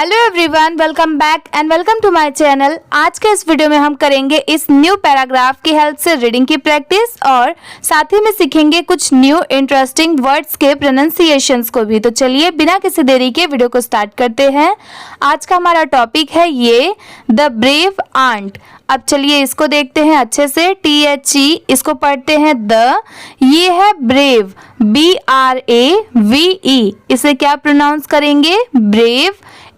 Hello everyone, welcome back and welcome to my channel. आज के इस वीडियो में हम करेंगे इस न्यू पैराग्राफ की हेल्प से रीडिंग की प्रैक्टिस और साथ ही में सीखेंगे कुछ न्यू इंटरेस्टिंग वर्ड्स के प्रोनाउंसिएशंस को भी। तो चलिए बिना किसी देरी के वीडियो को स्टार्ट करते हैं। आज का हमारा टॉपिक है ये द ब्रेव आंट। अब चलिए इसको देखते हैं अच्छे से। THE इसको पढ़ते हैं द। ये है ब्रेव, BRAVE। इसे क्या प्रोनाउंस करेंगे? ब्रेव।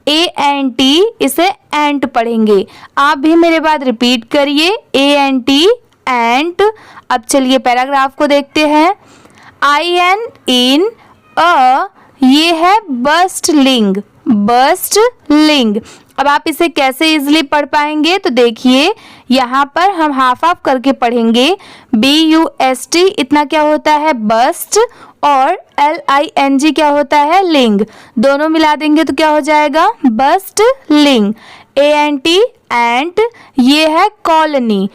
ANT इसे एंट पढ़ेंगे। आप भी मेरे बाद रिपीट करिए, ANT एंट। अब चलिए पैराग्राफ को देखते हैं। IN इन अ, ये है बस्टलिंग, बस्टलिंग। अब आप इसे कैसे इजीली पढ़ पाएंगे? तो देखिए यहाँ पर हम हाफ हाफ करके पढ़ेंगे। BUST इतना क्या होता है? बस्ट। और LING क्या होता है? लिंग। दोनों मिला देंगे तो क्या हो जाएगा? बस्ट लिंग। ANT एंट, ये है कॉलोनी,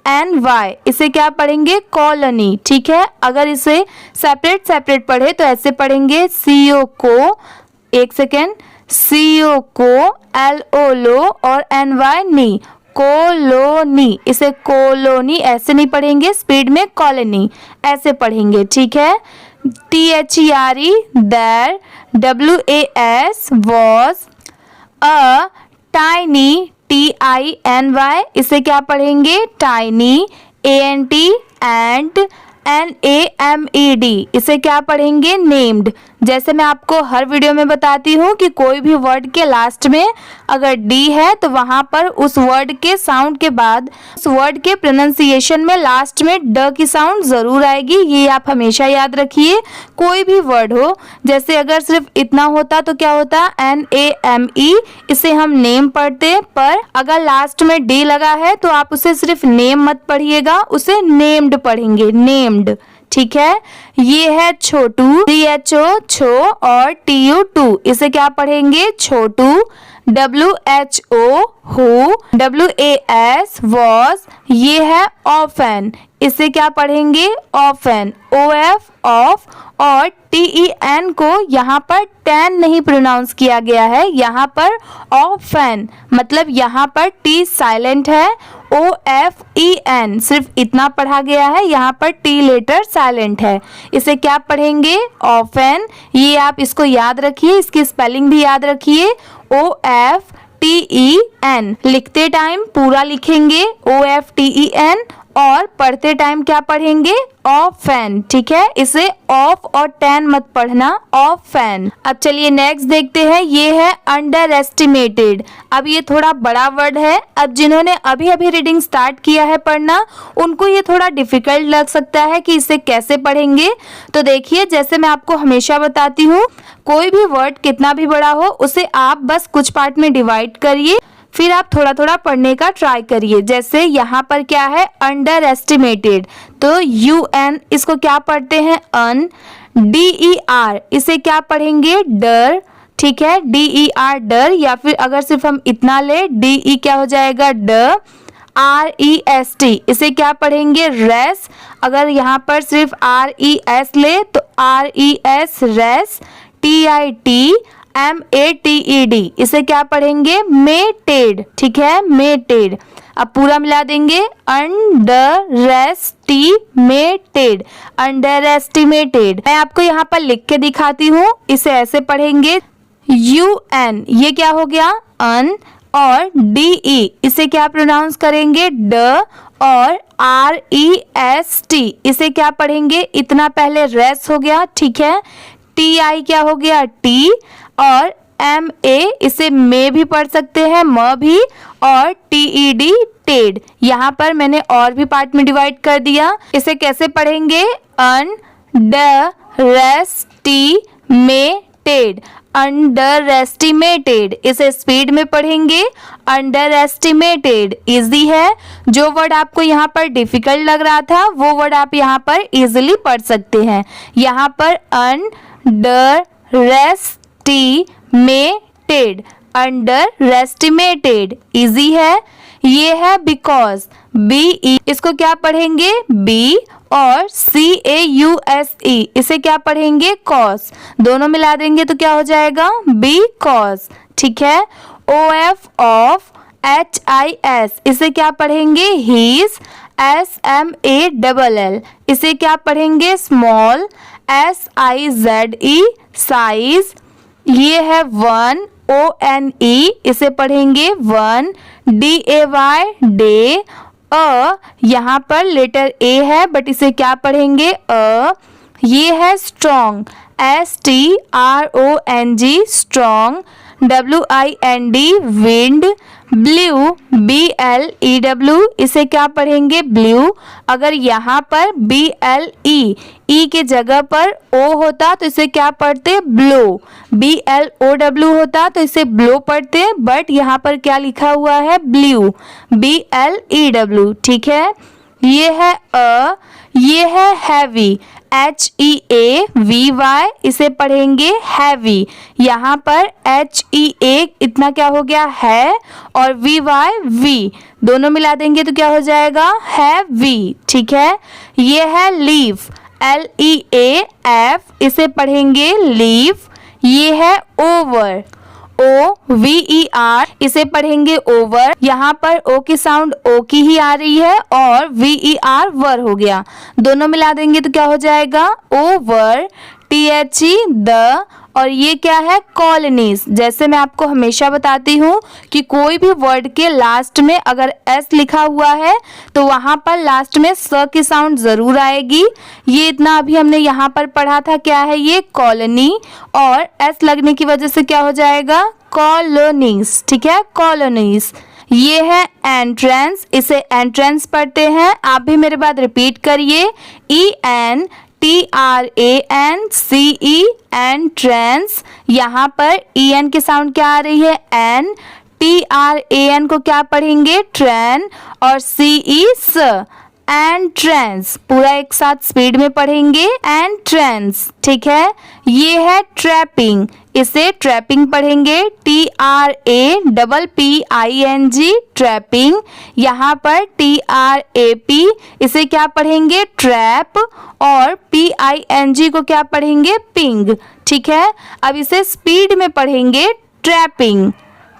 COLONY। इसे क्या पढ़ेंगे? कॉलोनी। ठीक है, अगर इसे सेपरेट सेपरेट पढ़े तो ऐसे पढ़ेंगे CO को, एक सेकेंड, CO को, LOLO और NY नी, कोलोनी। इसे कोलोनी ऐसे नहीं पढ़ेंगे स्पीड में, कॉलोनी ऐसे पढ़ेंगे। ठीक है। THERE there, WAS was, a tiny, TINY इसे क्या पढ़ेंगे? टाइनी। ANT एंट, NAMED इसे क्या पढ़ेंगे? नेम्ड। जैसे मैं आपको हर वीडियो में बताती हूँ कि कोई भी वर्ड के लास्ट में अगर D है तो वहां पर उस वर्ड के साउंड के बाद उस वर्ड के प्रोनाउंसिएशन में लास्ट में ड की साउंड जरूर आएगी। ये आप हमेशा याद रखिए। कोई भी वर्ड हो, जैसे अगर सिर्फ इतना होता तो क्या होता? NAME इसे हम नेम पढ़ते, पर अगर लास्ट में D लगा है तो आप उसे सिर्फ नेम मत पढ़िएगा, उसे नेम्ड पढ़ेंगे, नेम्ड। ठीक है। ये है छोटू, CHO छो और TU टू, इसे क्या पढ़ेंगे? छोटू। WHO हु, WAS वॉज, ये है ऑफन, इसे क्या पढ़ेंगे? ऑफन। OF ऑफ और TEN को यहाँ पर टेन नहीं प्रोनाउंस किया गया है, यहाँ पर ऑफन, मतलब यहाँ पर T साइलेंट है, OFEN सिर्फ इतना पढ़ा गया है, यहाँ पर T लेटर साइलेंट है। इसे क्या पढ़ेंगे? ऑफन। ये आप इसको याद रखिए, इसकी स्पेलिंग भी याद रखिए, OFTEN। लिखते टाइम पूरा लिखेंगे OFTEN और पढ़ते टाइम क्या पढ़ेंगे? ऑफन। ठीक है, इसे ऑफ और टेन मत पढ़ना, ऑफन। अब चलिए नेक्स्ट देखते हैं। ये है अंडर एस्टिमेटेड। अब ये थोड़ा बड़ा वर्ड है। अब जिन्होंने अभी अभी रीडिंग स्टार्ट किया है पढ़ना, उनको ये थोड़ा डिफिकल्ट लग सकता है कि इसे कैसे पढ़ेंगे। तो देखिए, जैसे मैं आपको हमेशा बताती हूँ, कोई भी वर्ड कितना भी बड़ा हो उसे आप बस कुछ पार्ट में डिवाइड करिए, फिर आप थोड़ा थोड़ा पढ़ने का ट्राई करिए। जैसे यहाँ पर क्या है? अंडर एस्टिमेटेड, तो UN इसको क्या पढ़ते हैं? अन। DER इसे क्या पढ़ेंगे? डर। ठीक है, DER डर, या फिर अगर सिर्फ हम इतना ले, DE क्या हो जाएगा? ड। REST इसे क्या पढ़ेंगे? रेस। अगर यहाँ पर सिर्फ RES ले तो RES रेस। TIT METED इसे क्या पढ़ेंगे? मेटेड। ठीक है, मेटेड। अब पूरा मिला देंगे, अंडर एस्टिमेटेड, अंडर एस्टिमेटेड। मैं आपको यहाँ पर लिख के दिखाती हूँ, इसे ऐसे पढ़ेंगे। UN ये क्या हो गया? अन। और DE इसे क्या प्रोनाउंस करेंगे? ड। और REST इसे क्या पढ़ेंगे? इतना पहले रेस हो गया। ठीक है, TI क्या हो गया? टी। और MA इसे मे भी पढ़ सकते हैं, म भी। और TED टेड। यहाँ पर मैंने और भी पार्ट में डिवाइड कर दिया। इसे कैसे पढ़ेंगे? अंडरएस्टिमेटेड, अंडरएस्टिमेटेड। इसे स्पीड में पढ़ेंगे, अंडरएस्टिमेटेड। इजी है। जो वर्ड आपको यहाँ पर डिफिकल्ट लग रहा था वो वर्ड आप यहाँ पर इजीली पढ़ सकते हैं। यहाँ पर अंडरएस्टिमेटेड, अंडरएस्टिमेटेड इजी है। ये है बिकॉज, BE इसको क्या पढ़ेंगे? बी। और CAUSE इसे क्या पढ़ेंगे कॉस, दोनों मिला देंगे तो क्या हो जाएगा बी कॉस, ठीक है। OF ऑफ HIS इसे क्या पढ़ेंगे हीज, SMALL इसे क्या पढ़ेंगे स्मॉल, SIZE साइज, ये है 1ONE इसे पढ़ेंगे वन, DAY डे, यहाँ पर लेटर A है बट इसे क्या पढ़ेंगे ये है strong, STRONG strong, WIND wind, blue BLEW इसे क्या पढ़ेंगे ब्लू, अगर यहाँ पर BLE के जगह पर O होता तो इसे क्या पढ़ते ब्लो, BLOW होता तो इसे ब्लो पढ़ते, बट यहाँ पर क्या लिखा हुआ है ब्लू, BLEW, ठीक है। ये है ये है हैवी, HEAVY इसे पढ़ेंगे हैवी, यहाँ पर HEA इतना क्या हो गया है और VY वी, दोनों मिला देंगे तो क्या हो जाएगा हैवी, ठीक है। ये है लीफ, LEAF इसे पढ़ेंगे लीफ, ये है ओवर, OVER इसे पढ़ेंगे ओवर, यहाँ पर O की साउंड O की ही आ रही है और VER वर हो गया, दोनों मिला देंगे तो क्या हो जाएगा ओवर, THE द, और ये क्या है कॉलोनीज। जैसे मैं आपको हमेशा बताती हूँ कि कोई भी वर्ड के लास्ट में अगर S लिखा हुआ है तो वहाँ पर लास्ट में स की साउंड जरूर आएगी, ये इतना अभी हमने यहाँ पर पढ़ा था, क्या है ये कॉलोनी, और S लगने की वजह से क्या हो जाएगा कॉलोनीज, ठीक है कॉलोनीज। ये है एंट्रेंस, इसे एंट्रेंस पढ़ते हैं, आप भी मेरे बाद रिपीट करिए, ENTRANCE एंट्रेंस, यहाँ पर EN की साउंड क्या आ रही है एन, TRAN को क्या पढ़ेंगे ट्रेन, और CE स, एंट्रेंस, पूरा एक साथ स्पीड में पढ़ेंगे एंट्रेंस, ठीक है। ये है ट्रैपिंग, इसे ट्रैपिंग पढ़ेंगे TRAPPING ट्रैपिंग, यहाँ पर TRAP इसे क्या पढ़ेंगे ट्रैप, और PING को क्या पढ़ेंगे पिंग, ठीक है। अब इसे स्पीड में पढ़ेंगे ट्रैपिंग,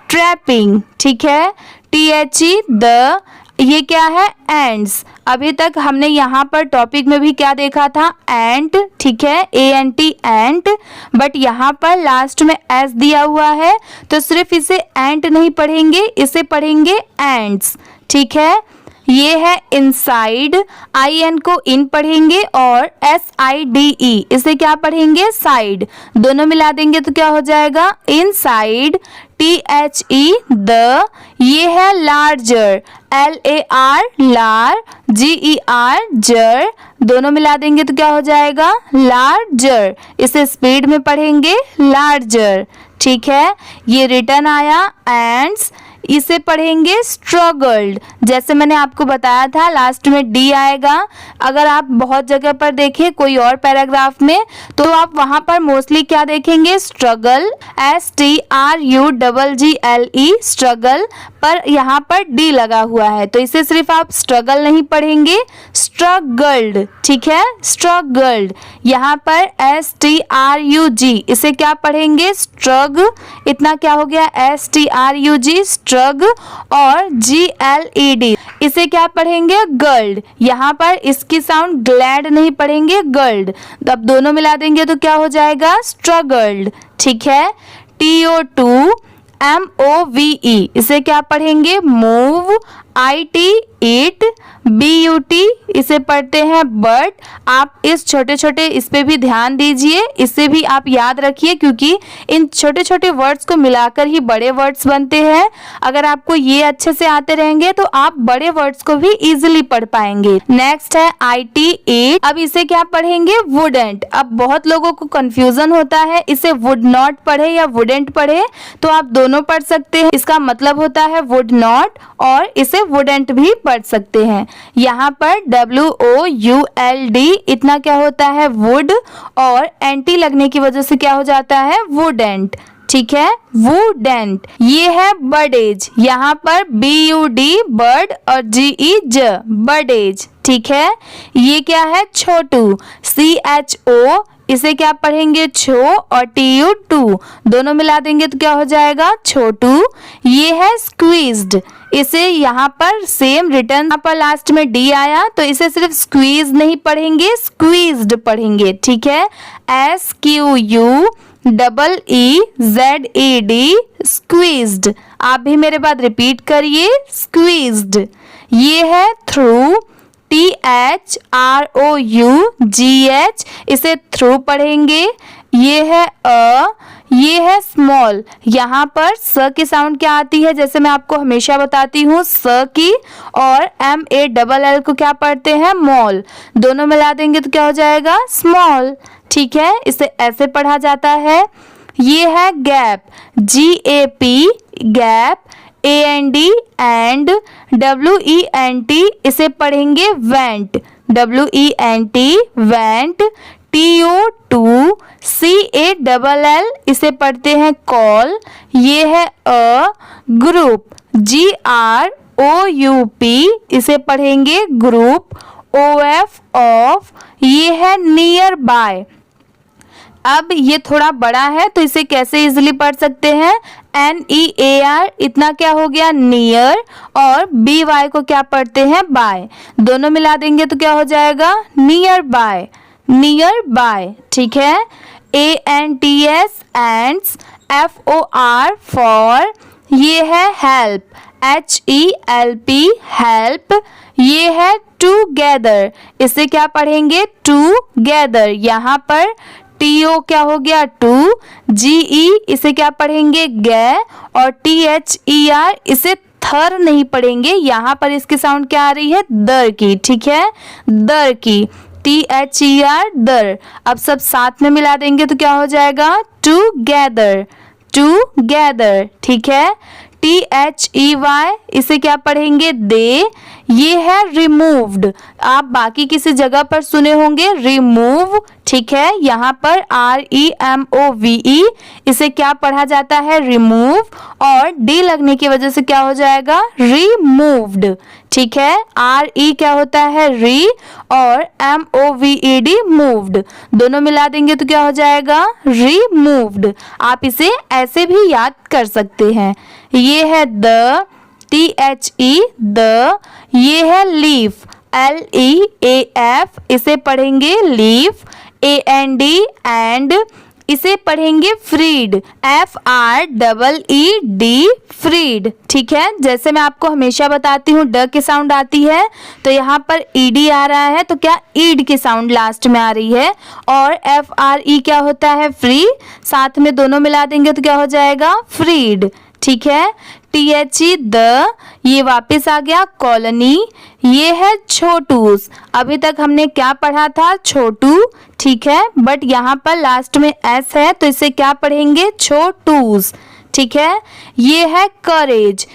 ट्रैपिंग, ठीक है। THE द, ये क्या है एंड्स, अभी तक हमने यहाँ पर टॉपिक में भी क्या देखा था एंट, ठीक है ANT एंट, बट यहाँ पर लास्ट में S दिया हुआ है तो सिर्फ इसे एंट नहीं पढ़ेंगे, इसे पढ़ेंगे एंड्स, ठीक है। ये है इनसाइड, IN को इन पढ़ेंगे और SIDE इसे क्या पढ़ेंगे साइड, दोनों मिला देंगे तो क्या हो जाएगा इनसाइड, THE द, ये है लार्जर, LAR लार, GER जर, दोनों मिला देंगे तो क्या हो जाएगा लार्जर, इसे स्पीड में पढ़ेंगे लार्जर, ठीक है। ये रिटर्न आया एंड्स, इसे पढ़ेंगे स्ट्रगल्ड, जैसे मैंने आपको बताया था लास्ट में D आएगा, अगर आप बहुत जगह पर देखें कोई और पैराग्राफ में तो आप वहां पर मोस्टली क्या देखेंगे स्ट्रगल, STRUGGLE स्ट्रगल, पर यहाँ पर D लगा हुआ है तो इसे सिर्फ आप स्ट्रगल नहीं पढ़ेंगे स्ट्रगल्ड, ठीक है स्ट्रगल्ड। यहाँ पर STRUG इसे क्या पढ़ेंगे स्ट्रग, इतना क्या हो गया STRUG स्ट्रग, और GLED इसे क्या पढ़ेंगे गर्ल्ड, यहाँ पर इसकी साउंड ग्लैड नहीं पढ़ेंगे गर्ल्ड, अब दोनों मिला देंगे तो क्या हो जाएगा स्ट्रगल्ड, ठीक है। TO2 MOVE इसे क्या पढ़ेंगे मूव, IT ईट, BUT इसे पढ़ते हैं बट, आप इस छोटे छोटे इस पे भी ध्यान दीजिए, इसे भी आप याद रखिए क्योंकि इन छोटे छोटे वर्ड्स को मिलाकर ही बड़े वर्ड्स बनते हैं। अगर आपको ये अच्छे से आते रहेंगे तो आप बड़े वर्ड्स को भी इजीली पढ़ पाएंगे। नेक्स्ट है IT ईट, अब इसे क्या पढ़ेंगे वुडेंट। अब बहुत लोगों को कंफ्यूजन होता है इसे वुड नॉट पढ़े या वुडेंट पढ़े, तो आप दोनों पढ़ सकते हैं, इसका मतलब होता है वुड नॉट और इसे वुडेंट भी पढ़ सकते हैं। यहाँ पर WOULD इतना क्या होता है वुड, और एंटी लगने की वजह से क्या हो जाता है वुडेंट, ठीक है, वुडेंट। ये है बर्डेज, यहाँ पर BUD बर्ड और GEJ बर्डेज, ठीक है। ये क्या है, छोटू, CHO, इसे क्या पढ़ेंगे, छो, और TU टू, दोनों मिला देंगे तो क्या हो जाएगा, छोटू। ये है स्क्वीज्ड, इसे यहाँ पर सेम रिटर्न, यहाँ पर लास्ट में D आया तो इसे सिर्फ स्क्वीज नहीं पढ़ेंगे, स्क्वीज्ड पढ़ेंगे, ठीक है। SQUEEZED, squeezed. आप भी मेरे बाद रिपीट करिए, स्क्वीज्ड। ये है थ्रू, THROUGH, इसे थ्रू पढ़ेंगे। ये है ये है स्मॉल, यहाँ पर स की साउंड क्या आती है, जैसे मैं आपको हमेशा बताती हूँ स की, और MALL को क्या पढ़ते हैं, मॉल, दोनों मिला देंगे तो क्या हो जाएगा, स्मॉल, ठीक है। इसे ऐसे पढ़ा जाता है। ये है gap, GAP, gap, AND and, WENT, इसे पढ़ेंगे went, WENT, went. TO2, CALL, इसे पढ़ते हैं कॉल। ये है ग्रुप, GROUP, इसे पढ़ेंगे ग्रुप। OF, of. ये है नियर बाय। अब ये थोड़ा बड़ा है तो इसे कैसे इजीली पढ़ सकते हैं, NEAR, इतना क्या हो गया, नियर, और BY को क्या पढ़ते हैं, बाय, दोनों मिला देंगे तो क्या हो जाएगा, नियर बाय, नियर बाय, ठीक है। ANTS, ends. FOR, for. ये है हेल्प, HELP, हेल्प। ये है टूगेदर, इसे क्या पढ़ेंगे, टूगेदर, यहाँ पर TO क्या हो गया, टू। GE, इसे क्या पढ़ेंगे, गे, और THER, इसे थर नहीं पढ़ेंगे, यहाँ पर इसकी साउंड क्या आ रही है, दर की, ठीक है, दर की, THER, दर। अब सब साथ में मिला देंगे तो क्या हो जाएगा, टूगेदर, टूगेदर, ठीक है। THEY, इसे क्या पढ़ेंगे, दे। ये है रिमूव्ड, आप बाकी किसी जगह पर सुने होंगे रिमूव, ठीक है। यहाँ पर REMOVE, इसे क्या पढ़ा जाता है, रिमूव, और D लगने की वजह से क्या हो जाएगा, रिमूव्ड, ठीक है। RE क्या होता है, री, और MOVED, मूव्ड, दोनों मिला देंगे तो क्या हो जाएगा, रिमूव्ड। आप इसे ऐसे भी याद कर सकते हैं। ये है द, THE, द। ये है लीफ, LEAF, इसे पढ़ेंगे लीफ। AND, एंड, इसे पढ़ेंगे फ्रीड, FREED, फ्रीड, ठीक है। जैसे मैं आपको हमेशा बताती हूँ ड की साउंड आती है तो यहाँ पर ED आ रहा है तो क्या ईड की साउंड लास्ट में आ रही है, और FRE क्या होता है, फ्री, साथ में दोनों मिला देंगे तो क्या हो जाएगा, फ्रीड, ठीक है। THE, द, ये वापस आ गया कॉलोनी। ये है छोटूस, अभी तक हमने क्या पढ़ा था, छोटू, ठीक है, बट यहाँ पर लास्ट में S है तो इसे क्या पढ़ेंगे, छोटूस, ठीक है। ये है करेज,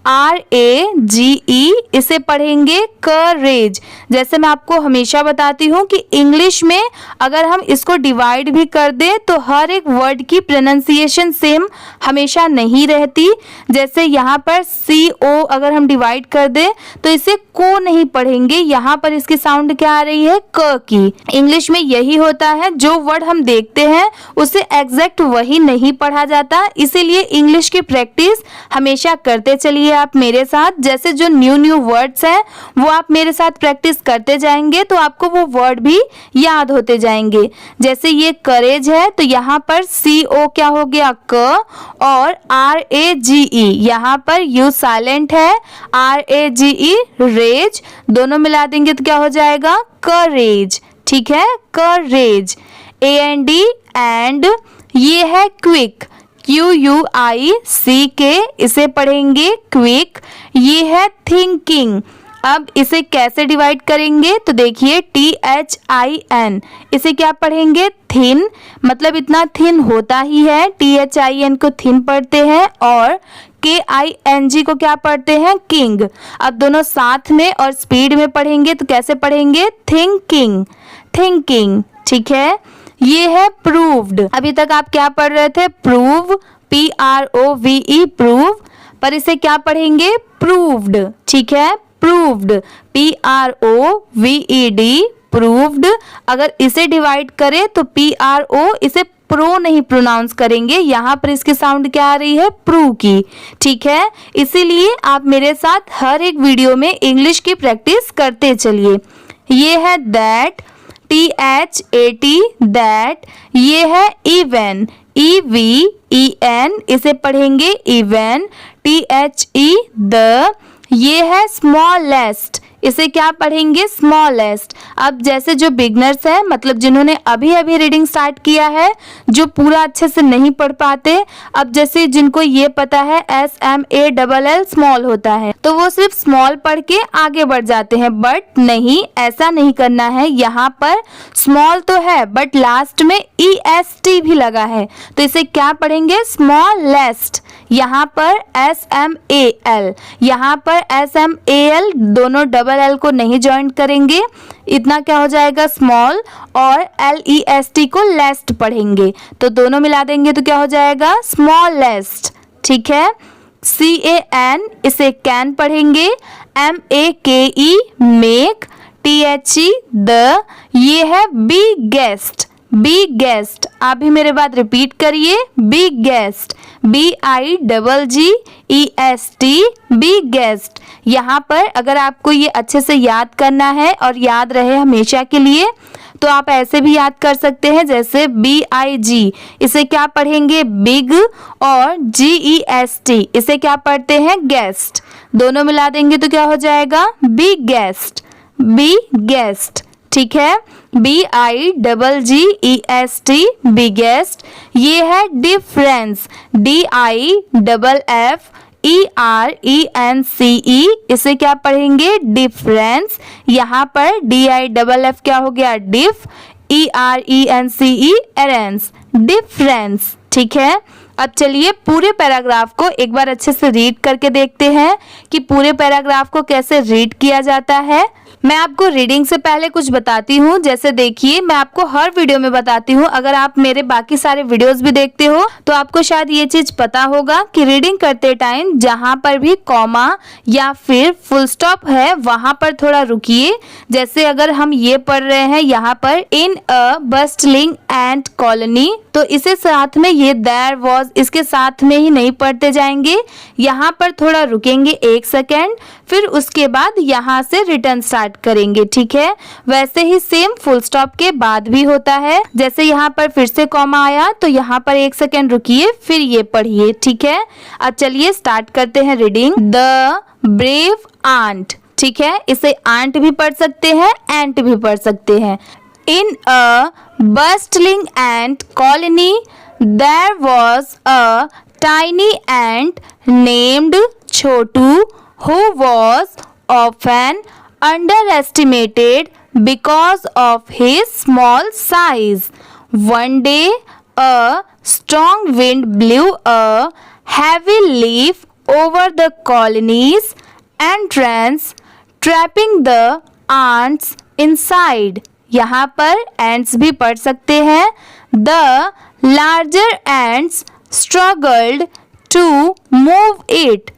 COURAGE, इसे पढ़ेंगे करेज। जैसे मैं आपको हमेशा बताती हूँ कि इंग्लिश में अगर हम इसको डिवाइड भी कर दें तो हर एक वर्ड की प्रोनाउंसिएशन सेम हमेशा नहीं रहती। जैसे यहाँ पर CO अगर हम डिवाइड कर दें तो इसे को नहीं पढ़ेंगे, यहाँ पर इसकी साउंड क्या आ रही है, क की। इंग्लिश में यही होता है, जो वर्ड हम देखते हैं उसे एग्जैक्ट वही नहीं पढ़ा जाता, इसीलिए इंग्लिश की प्रैक्टिस हमेशा करते चलिए आप मेरे साथ। जैसे जो न्यू वर्ड्स हैं वो आप मेरे साथ प्रैक्टिस करते जाएंगे तो आपको वो वर्ड भी याद होते जाएंगे। जैसे ये करेज है तो यहाँ पर CO क्या हो गया, क, और RAGE, यहाँ पर U साइलेंट है, RAGE, रेज, दोनों मिला देंगे तो क्या हो जाएगा, करेज, ठीक है, करेज। AND, and. ये है क्विक, QUICK, इसे पढ़ेंगे क्विक। ये है थिंकिंग, अब इसे कैसे डिवाइड करेंगे तो देखिए THIN, इसे क्या पढ़ेंगे, थिन, मतलब इतना थिन होता ही है, THIN को थिन पढ़ते हैं, और KING को क्या पढ़ते हैं, किंग। अब दोनों साथ में और स्पीड में पढ़ेंगे तो कैसे पढ़ेंगे, थिंकिंग, थिंकिंग, ठीक है। ये है प्रूव्ड। अभी तक आप क्या पढ़ रहे थे? प्रूव, PROVE, प्रूव, पर इसे क्या पढ़ेंगे? प्रूव्ड। ठीक है, प्रूव्ड, PROVED, प्रूव्ड। अगर इसे डिवाइड करें तो PRO, इसे प्रो नहीं प्रोनाउंस करेंगे, यहाँ पर इसकी साउंड क्या आ रही है? प्रू की। ठीक है, इसीलिए आप मेरे साथ हर एक वीडियो में इंग्लिश की प्रैक्टिस करते चलिए। ये है दैट, THAT, दैट। ये है इवन, EVEN, इसे पढ़ेंगे इवन, THE, द। ये है स्मॉलेस्ट, इसे क्या पढ़ेंगे? स्मॉलेस्ट। अब जैसे जो बिगनर्स हैं, मतलब जिन्होंने अभी अभी रीडिंग स्टार्ट किया है, जो पूरा अच्छे से नहीं पढ़ पाते, अब जैसे जिनको ये पता है SMALL स्मॉल होता है, तो वो सिर्फ स्मॉल पढ़ के आगे बढ़ जाते हैं, बट नहीं, ऐसा नहीं करना है। यहाँ पर स्मॉल तो है बट लास्ट में EST भी लगा है, तो इसे क्या पढ़ेंगे? स्मॉलेस्ट। यहाँ पर SMAL, यहाँ पर SMAL, दोनों डबल L को नहीं ज्वाइन करेंगे, इतना क्या हो जाएगा? स्मॉल, और LEST को लेस्ट पढ़ेंगे, तो दोनों मिला देंगे तो क्या हो जाएगा? स्मॉलेस्ट। ठीक है, CAN, इसे कैन पढ़ेंगे, MAKE, मेक, THE, द। ये है बिगेस्ट, बिगेस्ट। आप भी मेरे बात रिपीट करिए, बिगेस्ट, BIGGEST, बिगेस्ट। यहाँ पर अगर आपको ये अच्छे से याद करना है और याद रहे हमेशा के लिए, तो आप ऐसे भी याद कर सकते हैं, जैसे BIG, इसे क्या पढ़ेंगे? बिग, और GEST, इसे क्या पढ़ते हैं? गेस्ट। दोनों मिला देंगे तो क्या हो जाएगा? Biggest, biggest. ठीक है, BIGGEST, बिगेस्ट। ये है डिफरेंस, DIFFERENCE, इसे क्या पढ़ेंगे? डिफरेंस। यहाँ पर DIFF क्या हो गया? डिफ, ERENCE, एरेंस, डिफरेंस। ठीक है, अब चलिए पूरे पैराग्राफ को एक बार अच्छे से रीड करके देखते हैं कि पूरे पैराग्राफ को कैसे रीड किया जाता है। मैं आपको रीडिंग से पहले कुछ बताती हूँ। जैसे देखिए, मैं आपको हर वीडियो में बताती हूँ, अगर आप मेरे बाकी सारे वीडियोस भी देखते हो तो आपको शायद ये चीज पता होगा कि रीडिंग करते टाइम जहाँ पर भी कॉमा या फिर फुल स्टॉप है वहां पर थोड़ा रुकिए। जैसे अगर हम ये पढ़ रहे हैं यहाँ पर इन अ बस्टलिंग एंट कॉलोनी, तो इसे साथ में ये देयर वाज, इसके साथ में ही नहीं पढ़ते जाएंगे, यहाँ पर थोड़ा रुकेंगे 1 सेकेंड, फिर उसके बाद यहाँ से रिटर्न स्टार्ट करेंगे। ठीक है, वैसे ही सेम फुल स्टॉप के बाद भी होता है। जैसे यहाँ पर फिर से कॉमा आया तो यहाँ पर 1 सेकेंड रुकिए, फिर ये पढ़िए। ठीक है, अब चलिए स्टार्ट करते हैं रीडिंग। द ब्रेव आंट, ठीक है, इसे आंट भी पढ़ सकते हैं, एंट भी पढ़ सकते हैं। In a bustling ant colony, there was a tiny ant named Chotu who was often underestimated because of his small size. One day, a strong wind blew a heavy leaf over the colony's entrance, trapping the ants inside. यहाँ पर ants भी पढ़ सकते हैं। The larger ants struggled to move it,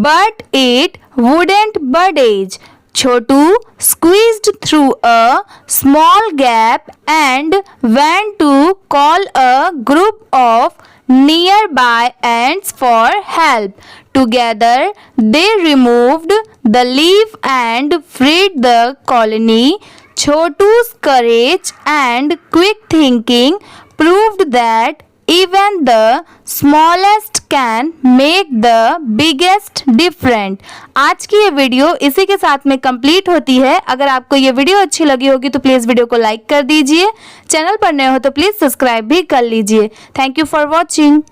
but it wouldn't budge. Chotu squeezed through a small gap and went to call a group of nearby ants for help. Together, they removed the leaf and freed the colony. Chotu's courage and quick thinking proved that even the smallest can make the biggest difference. आज की ये video इसी के साथ में complete होती है। अगर आपको ये वीडियो अच्छी लगी होगी तो प्लीज़ वीडियो को लाइक कर दीजिए। चैनल पर नए हो तो प्लीज़ सब्सक्राइब भी कर लीजिए। Thank you for watching.